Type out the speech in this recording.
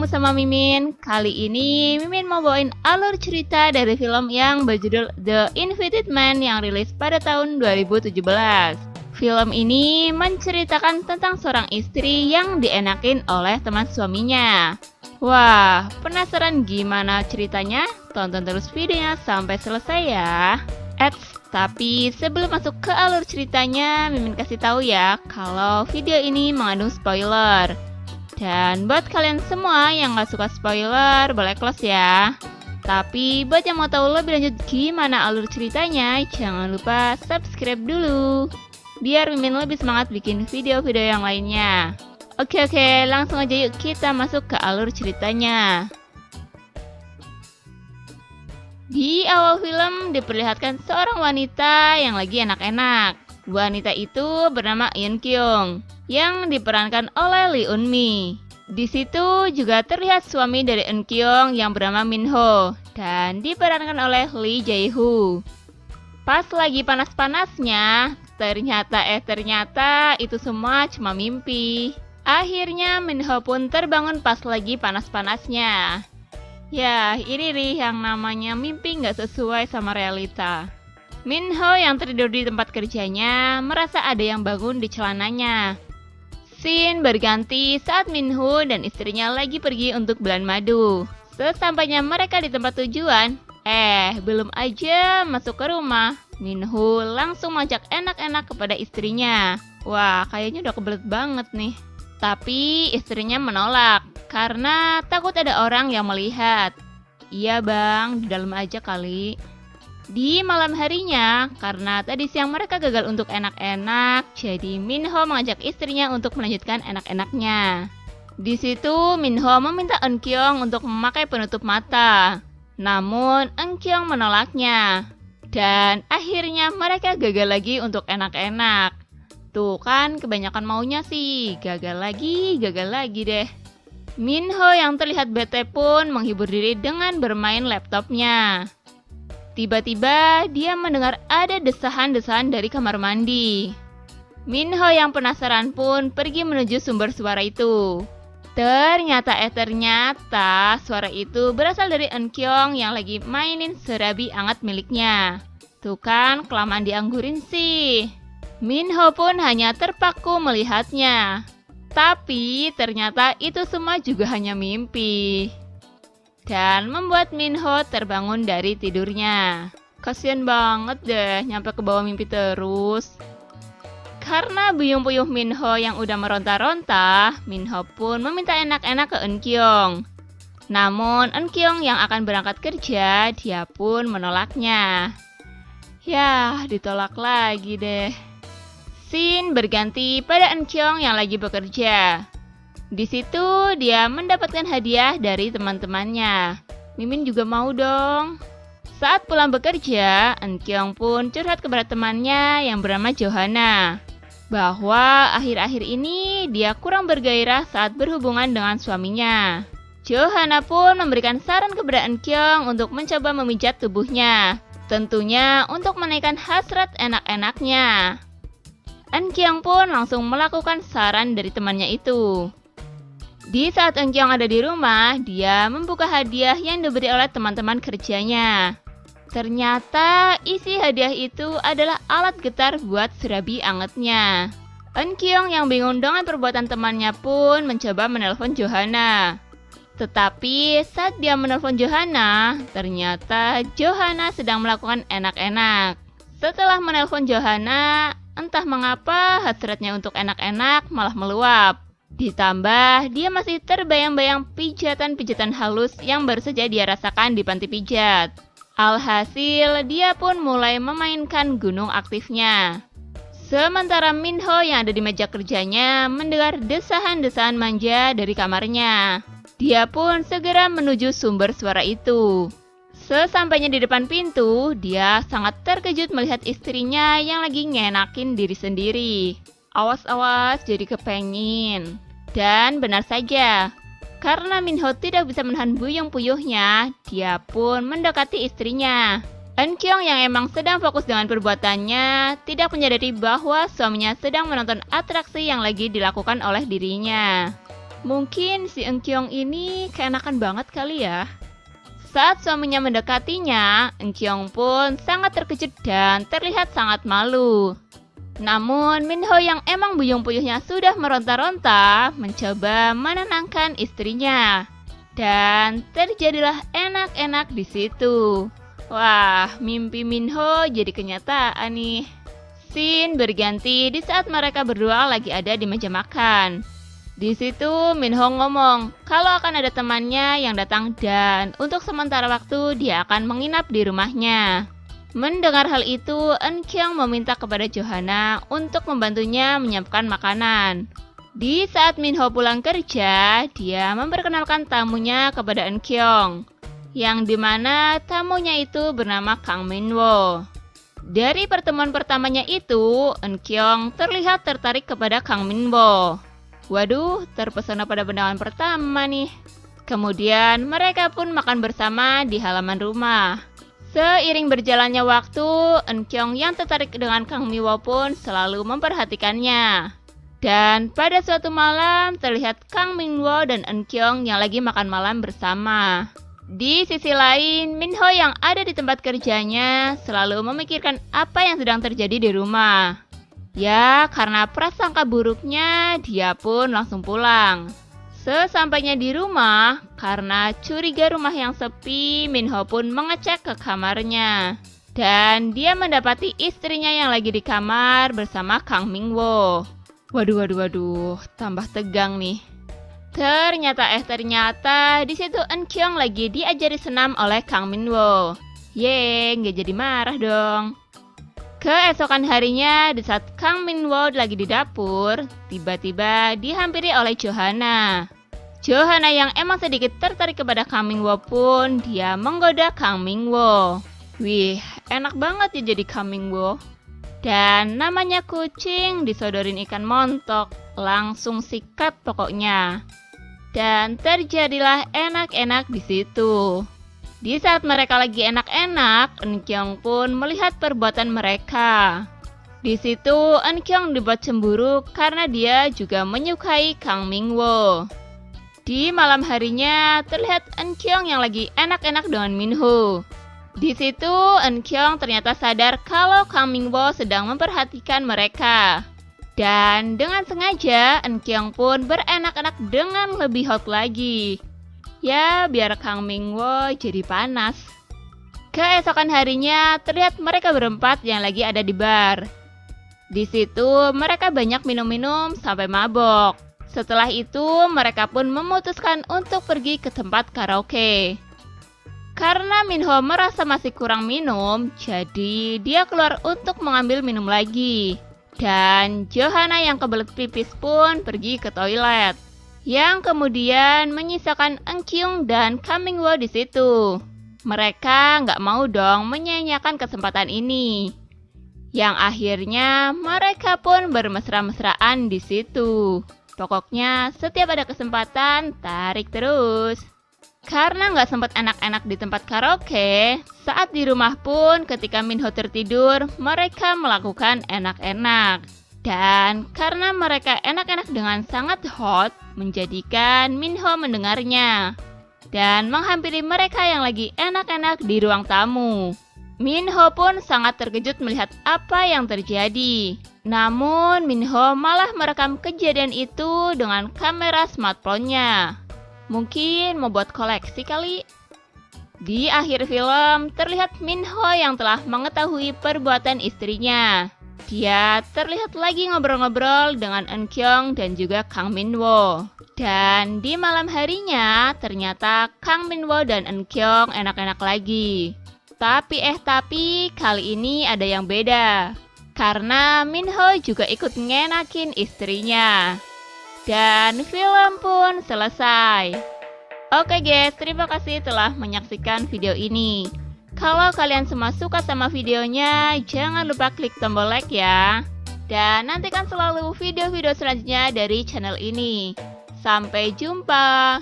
ketemu sama Mimin. Kali ini Mimin mau bawain alur cerita dari film yang berjudul The Invited Man yang rilis pada tahun 2017. Film ini menceritakan tentang seorang istri yang dienakin oleh teman suaminya. Wah, penasaran gimana ceritanya? Tonton terus videonya sampai selesai ya. Tapi sebelum masuk ke alur ceritanya, Mimin kasih tahu ya kalau video ini mengandung spoiler. Dan buat kalian semua yang gak suka spoiler, boleh close ya. Tapi buat yang mau tahu lebih lanjut gimana alur ceritanya, jangan lupa subscribe dulu, biar Mimin lebih semangat bikin video-video yang lainnya. Oke, langsung aja yuk kita masuk ke alur ceritanya. Di awal film diperlihatkan seorang wanita yang lagi enak-enak. Wanita itu bernama Eun Kyung yang diperankan oleh Lee Eun Mi. Di situ juga terlihat suami dari Eun Kyung yang bernama Min Ho dan diperankan oleh Lee Jae Woo. Pas lagi panas-panasnya, ternyata itu semua cuma mimpi. Akhirnya Min Ho pun terbangun pas lagi panas-panasnya. Ya, ini nih yang namanya mimpi nggak sesuai sama realita. Min Ho yang tertidur di tempat kerjanya merasa ada yang bangun di celananya. Scene berganti saat Min Ho dan istrinya lagi pergi untuk bulan madu. Sesampainya mereka di tempat tujuan, belum aja masuk ke rumah, Min Ho langsung mengajak enak-enak kepada istrinya. Wah, kayaknya udah kebelet banget nih. Tapi istrinya menolak karena takut ada orang yang melihat. Iya bang, di dalam aja kali. Di malam harinya, karena tadi siang mereka gagal untuk enak-enak, jadi Min Ho mengajak istrinya untuk melanjutkan enak-enaknya. Di situ Min Ho meminta Eun Kyung untuk memakai penutup mata. Namun Eun Kyung menolaknya. Dan akhirnya mereka gagal lagi untuk enak-enak. Tuh kan kebanyakan maunya sih, gagal lagi deh. Min Ho yang terlihat bete pun menghibur diri dengan bermain laptopnya. Tiba-tiba dia mendengar ada desahan-desahan dari kamar mandi. Min Ho yang penasaran pun pergi menuju sumber suara itu. Ternyata suara itu berasal dari Eun Kyung yang lagi mainin serabi anget miliknya. Tuh kan kelamaan dianggurin sih. Min Ho pun hanya terpaku melihatnya. Tapi ternyata itu semua juga hanya mimpi. Dan membuat Min Ho terbangun dari tidurnya. Kasian banget deh nyampe ke bawah mimpi terus. Karena buyung-puyuh Min Ho yang udah meronta-ronta, Min Ho pun meminta enak-enak ke Eun Kyung. Namun Eun Kyung yang akan berangkat kerja, dia pun menolaknya. Yah, ditolak lagi deh. Scene berganti pada Eun Kyung yang lagi bekerja. Di situ dia mendapatkan hadiah dari teman-temannya. Mimin juga mau dong. Saat pulang bekerja, Eun Kyung pun curhat kepada temannya yang bernama Johanna, bahwa akhir-akhir ini dia kurang bergairah saat berhubungan dengan suaminya. Johanna pun memberikan saran kepada Eun Kyung untuk mencoba memijat tubuhnya, tentunya untuk menaikkan hasrat enak-enaknya. Eun Kyung pun langsung melakukan saran dari temannya itu. Di saat Eun Kyung ada di rumah, dia membuka hadiah yang diberi oleh teman-teman kerjanya. Ternyata isi hadiah itu adalah alat getar buat serabi angetnya. Eun Kyung yang bingung dengan perbuatan temannya pun mencoba menelpon Johanna. Tetapi saat dia menelpon Johanna, ternyata Johanna sedang melakukan enak-enak. Setelah menelpon Johanna, entah mengapa hasratnya untuk enak-enak malah meluap. Ditambah dia masih terbayang-bayang pijatan-pijatan halus yang baru saja dia rasakan di panti pijat. Alhasil dia pun mulai memainkan gunung aktifnya. Sementara Min Ho yang ada di meja kerjanya mendengar desahan-desahan manja dari kamarnya. Dia pun segera menuju sumber suara itu. Sesampainya di depan pintu, dia sangat terkejut melihat istrinya yang lagi ngenakin diri sendiri. Awas-awas jadi kepengin. Dan benar saja, karena Min Ho tidak bisa menahan buyung-puyuhnya, dia pun mendekati istrinya. Eun Kyung yang emang sedang fokus dengan perbuatannya, tidak menyadari bahwa suaminya sedang menonton atraksi yang lagi dilakukan oleh dirinya. Mungkin si Engkyong ini keenakan banget kali ya. Saat suaminya mendekatinya, Engkyong pun sangat terkejut dan terlihat sangat malu. Namun Minho yang emang buyung-puyuhnya sudah meronta-ronta mencoba menenangkan istrinya. Dan terjadilah enak-enak di situ. Wah, mimpi Minho jadi kenyataan nih. Scene berganti di saat mereka berdua lagi ada di meja makan. Di situ Minho ngomong kalau akan ada temannya yang datang dan untuk sementara waktu dia akan menginap di rumahnya. Mendengar hal itu, Engkyong meminta kepada Johanna untuk membantunya menyiapkan makanan. Di saat Minho pulang kerja, dia memperkenalkan tamunya kepada Engkyong, yang dimana tamunya itu bernama Kang Minwo. Dari pertemuan pertamanya itu, Engkyong terlihat tertarik kepada Kang Minwo. Waduh, terpesona pada pandangan pertama nih. Kemudian mereka pun makan bersama di halaman rumah. Seiring berjalannya waktu, Engkyong yang tertarik dengan Kang Minwo pun selalu memperhatikannya. Dan pada suatu malam terlihat Kang Minwo dan Engkyong yang lagi makan malam bersama. Di sisi lain, Minho yang ada di tempat kerjanya selalu memikirkan apa yang sedang terjadi di rumah. Ya, karena prasangka buruknya, dia pun langsung pulang. Sesampainya di rumah, karena curiga rumah yang sepi, Minho pun mengecek ke kamarnya. Dan dia mendapati istrinya yang lagi di kamar bersama Kang Minwo. Waduh, tambah tegang nih. Ternyata di situ Engkyong lagi diajari senam oleh Kang Minwo. Yeay, nggak jadi marah dong. Keesokan harinya, di saat Kang Minwo lagi di dapur, tiba-tiba dihampiri oleh Johanna. Johanna yang emang sedikit tertarik kepada Kang Minwo pun, dia menggoda Kang Minwo. Wih, enak banget ya jadi Kang Minwo. Dan namanya kucing disodorin ikan montok, langsung sikat pokoknya. Dan terjadilah enak-enak di situ. Di saat mereka lagi enak-enak, Engkyong pun melihat perbuatan mereka. Di situ Engkyong dibuat cemburu karena dia juga menyukai Kang Minwo. Di malam harinya terlihat Engkyong yang lagi enak-enak dengan Minho. Di situ Engkyong ternyata sadar kalau Kang Minwo sedang memperhatikan mereka. Dan dengan sengaja Engkyong pun berenak-enak dengan lebih hot lagi. Ya, biar Kang Minwo jadi panas. Keesokan harinya terlihat mereka berempat yang lagi ada di bar. Di situ mereka banyak minum-minum sampai mabok. Setelah itu mereka pun memutuskan untuk pergi ke tempat karaoke. Karena Minho merasa masih kurang minum, jadi dia keluar untuk mengambil minum lagi. Dan Johanna yang kebelet pipis pun pergi ke toilet. Yang kemudian menyisakan Engkyong dan Kang Minwo di situ. Mereka nggak mau dong menyia-nyiakan kesempatan ini. Yang akhirnya mereka pun bermesra-mesraan di situ. Pokoknya setiap ada kesempatan tarik terus. Karena nggak sempat enak-enak di tempat karaoke, saat di rumah pun ketika Minho tertidur, mereka melakukan enak-enak. Dan karena mereka enak-enak dengan sangat hot, menjadikan Minho mendengarnya. Dan menghampiri mereka yang lagi enak-enak di ruang tamu. Minho pun sangat terkejut melihat apa yang terjadi. Namun Minho malah merekam kejadian itu dengan kamera smartphone-nya. Mungkin mau buat koleksi kali. Di akhir film terlihat Minho yang telah mengetahui perbuatan istrinya. Dia terlihat lagi ngobrol-ngobrol dengan Engkyong dan juga Kang Minwo. Dan di malam harinya ternyata Kang Minwo dan Engkyong enak-enak lagi. Tapi kali ini ada yang beda. Karena Minho juga ikut ngenakin istrinya. Dan film pun selesai. Oke guys, terima kasih telah menyaksikan video ini. Kalau kalian semua suka sama videonya, jangan lupa klik tombol like ya. Dan nantikan selalu video-video selanjutnya dari channel ini. Sampai jumpa.